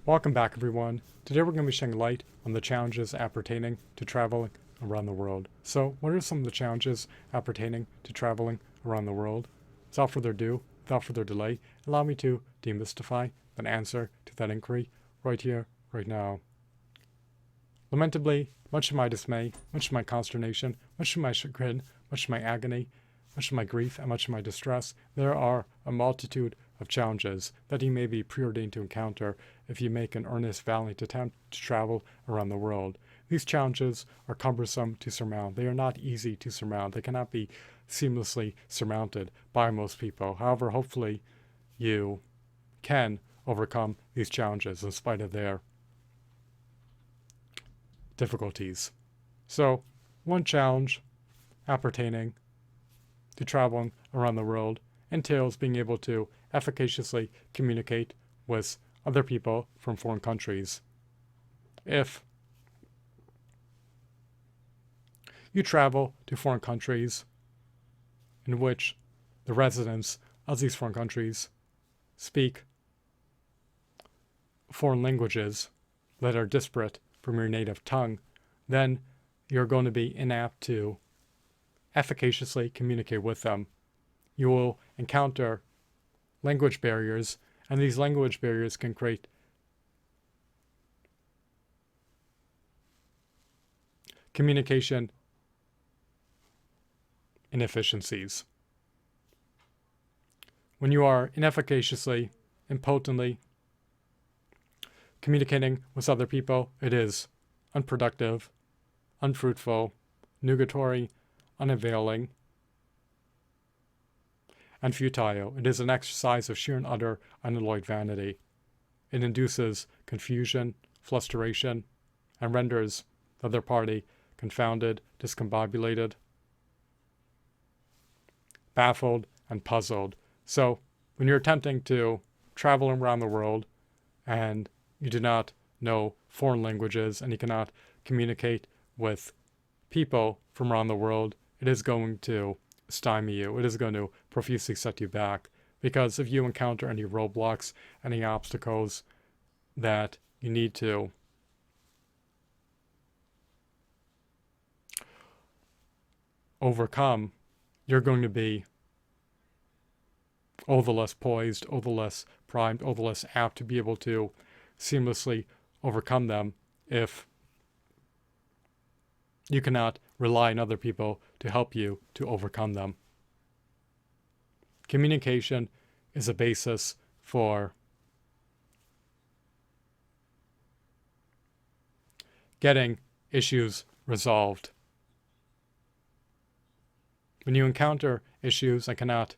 Welcome back, everyone. Today we're going to be shedding light on the challenges appertaining to traveling around the world. So, what are some of the challenges appertaining to traveling around the world? Without further ado, without further delay, allow me to demystify an answer to that inquiry right here, right now. Lamentably, much to my dismay, much to my consternation, much to my chagrin, much to my agony, much to my grief, and much to my distress, there are a multitude of challenges that you may be preordained to encounter if you make an earnest, valiant attempt to travel around the world. These challenges are cumbersome to surmount. They are not easy to surmount. They cannot be seamlessly surmounted by most people. However, hopefully you can overcome these challenges in spite of their difficulties. So, one challenge appertaining to traveling around the world entails being able to efficaciously communicate with other people from foreign countries. If you travel to foreign countries in which the residents of these foreign countries speak foreign languages that are disparate from your native tongue, then you're going to be inapt to efficaciously communicate with them. You will encounter language barriers, and these language barriers can create communication inefficiencies. When you are inefficaciously, impotently communicating with other people, it is unproductive, unfruitful, nugatory, unavailing, and futile. It is an exercise of sheer and utter unalloyed vanity. It induces confusion, frustration, and renders the other party confounded, discombobulated, baffled, and puzzled. So, when you're attempting to travel around the world and you do not know foreign languages and you cannot communicate with people from around the world, it is going to stymie you. It is going to profusely set you back. Because if you encounter any roadblocks, any obstacles that you need to overcome, you're going to be all the less poised, all the less primed, all the less apt to be able to seamlessly overcome them if you cannot rely on other people to help you to overcome them. Communication is a basis for getting issues resolved. When you encounter issues and cannot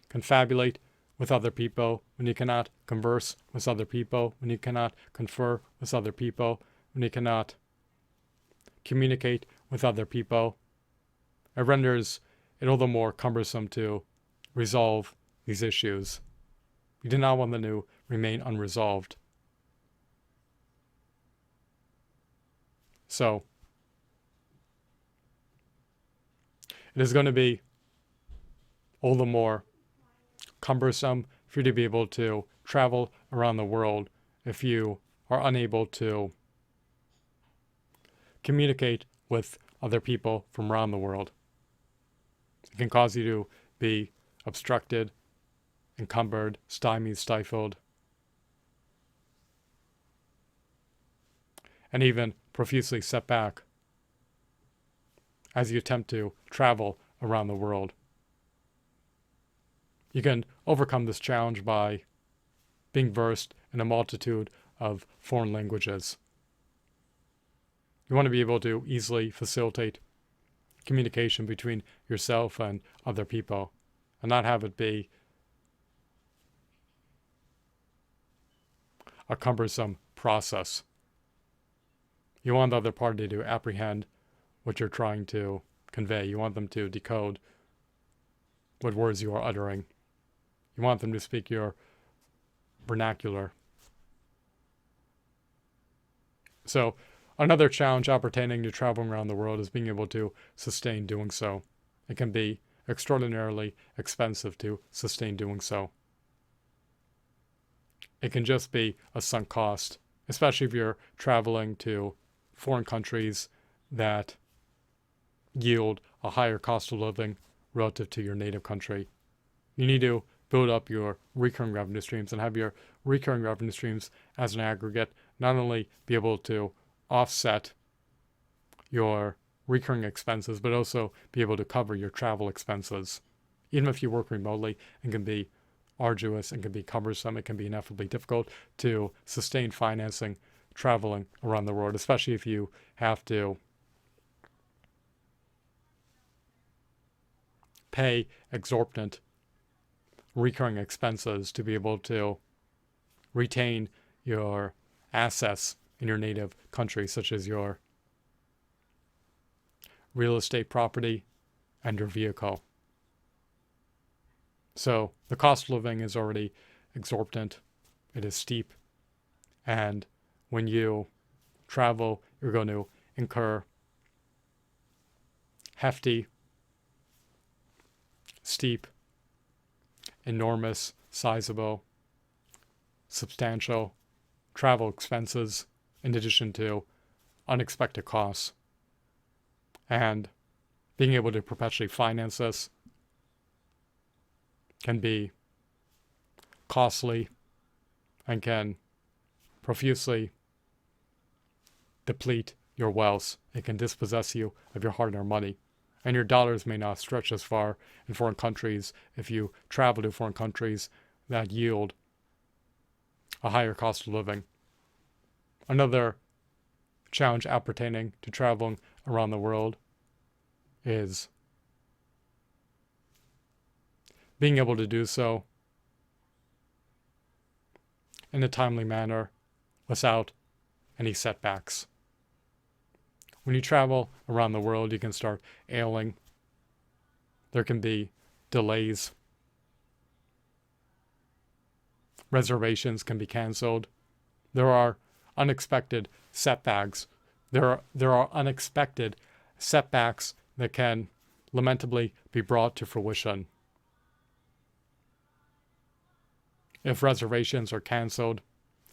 confabulate with other people, when you cannot converse with other people, when you cannot confer with other people, when you cannot communicate with other people, it renders it all the more cumbersome to resolve these issues. You do not want them to remain unresolved. So, it is going to be all the more cumbersome for you to be able to travel around the world if you are unable to communicate with other people from around the world. It can cause you to be obstructed, encumbered, stymied, stifled, and even profusely set back as you attempt to travel around the world. You can overcome this challenge by being versed in a multitude of foreign languages. You want to be able to easily facilitate communication between yourself and other people and not have it be a cumbersome process. You want the other party to apprehend what you're trying to convey. You want them to decode what words you are uttering. You want them to speak your vernacular. So, another challenge appertaining to traveling around the world is being able to sustain doing so. It can be extraordinarily expensive to sustain doing so. it can just be a sunk cost, especially if you're traveling to foreign countries that yield a higher cost of living relative to your native country. You need to build up your recurring revenue streams and have your recurring revenue streams as an aggregate not only be able to offset your recurring expenses, but also be able to cover your travel expenses. Even if you work remotely, it can be arduous and can be cumbersome, it can be ineffably difficult to sustain financing traveling around the world, especially if you have to pay exorbitant recurring expenses to be able to retain your assets in your native country, such as your real estate property and your vehicle. So the cost of living is already exorbitant. It is steep. And when you travel, you're going to incur hefty, steep, enormous, sizable, substantial travel expenses in addition to unexpected costs. And being able to perpetually finance this can be costly and can profusely deplete your wealth. It can dispossess you of your hard-earned money. And your dollars may not stretch as far in foreign countries if you travel to foreign countries that yield a higher cost of living. Another challenge appertaining to traveling around the world is being able to do so in a timely manner without any setbacks. When you travel around the world, you can start ailing. There can be delays. Reservations can be canceled. There are unexpected setbacks. There are unexpected setbacks that can lamentably be brought to fruition. If reservations are canceled,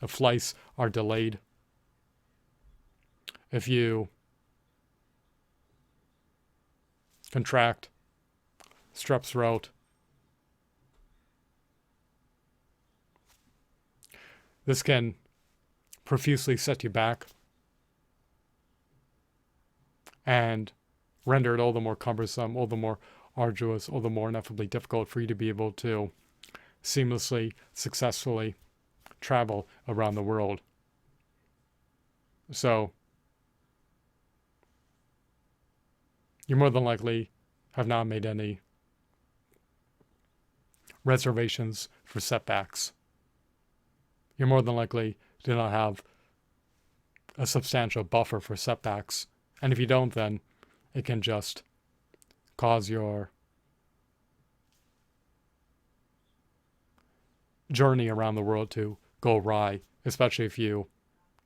if flights are delayed, if you contract strep throat, this can profusely set you back and render it all the more cumbersome, all the more arduous, all the more ineffably difficult for you to be able to seamlessly, successfully travel around the world. So you more than likely have not made any reservations for setbacks. You more than likely do not have a substantial buffer for setbacks. And if you don't, then it can just cause your journey around the world to go awry, especially if you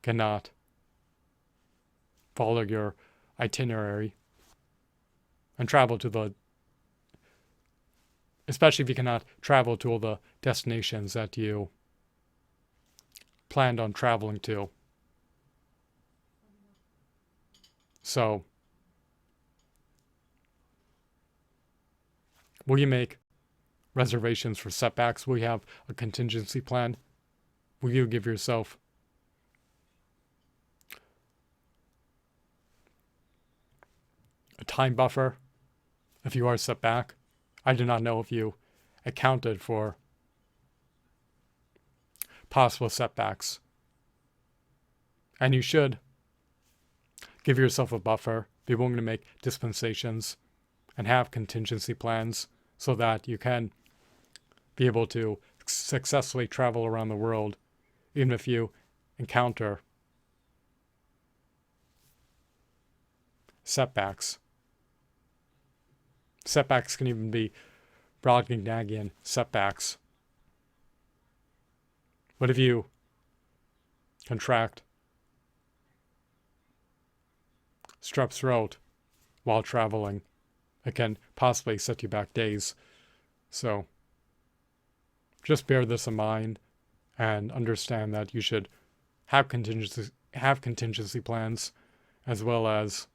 cannot follow your itinerary and travel to especially if you cannot travel to all the destinations that you planned on traveling to. So, will you make reservations for setbacks? Will you have a contingency plan? Will you give yourself a time buffer if you are set back? I do not know if you accounted for possible setbacks. And you should give yourself a buffer, be willing to make dispensations, and have contingency plans so that you can be able to successfully travel around the world, even if you encounter setbacks. Setbacks can even be Brobdingnagian setbacks. What if you contract strep throat while traveling? It can possibly set you back days. So just bear this in mind and understand that you should have contingency plans, as well as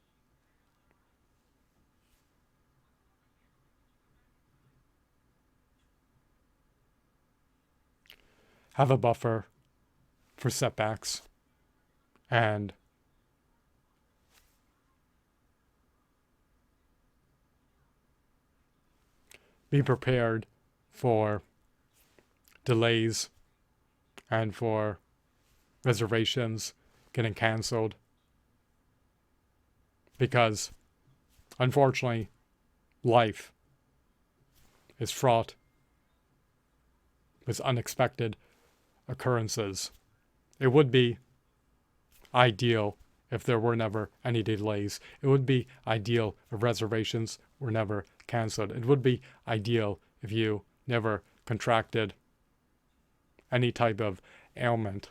have a buffer for setbacks, and be prepared for delays and for reservations getting canceled, because unfortunately life is fraught with unexpected occurrences. It would be ideal if there were never any delays. It would be ideal if reservations were never canceled. It would be ideal if you never contracted any type of ailment.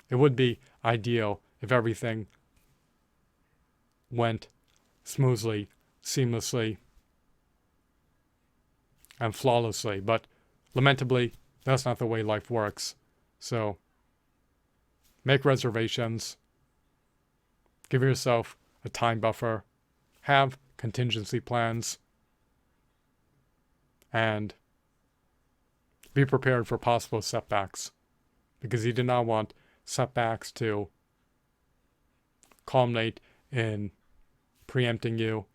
It would be ideal if everything went smoothly, seamlessly, and flawlessly. But lamentably, that's not the way life works. So make reservations, give yourself a time buffer, have contingency plans, and be prepared for possible setbacks, because you do not want setbacks to culminate in preempting you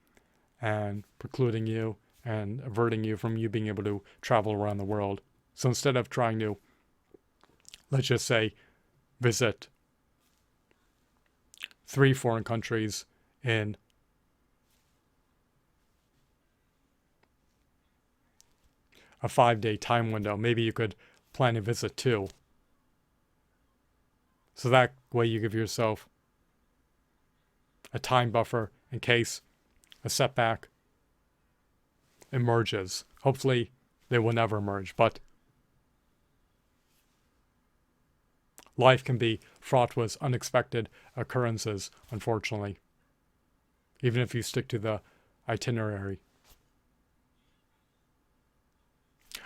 and precluding you and averting you from you being able to travel around the world. So instead of trying to, let's just say, visit 3 foreign countries in a 5-day time window, maybe you could plan to visit 2. So that way you give yourself a time buffer in case a setback emerges. Hopefully they will never emerge, but life can be fraught with unexpected occurrences, unfortunately, even if you stick to the itinerary.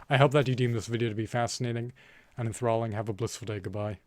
I hope that you deem this video to be fascinating and enthralling. Have a blissful day. Goodbye.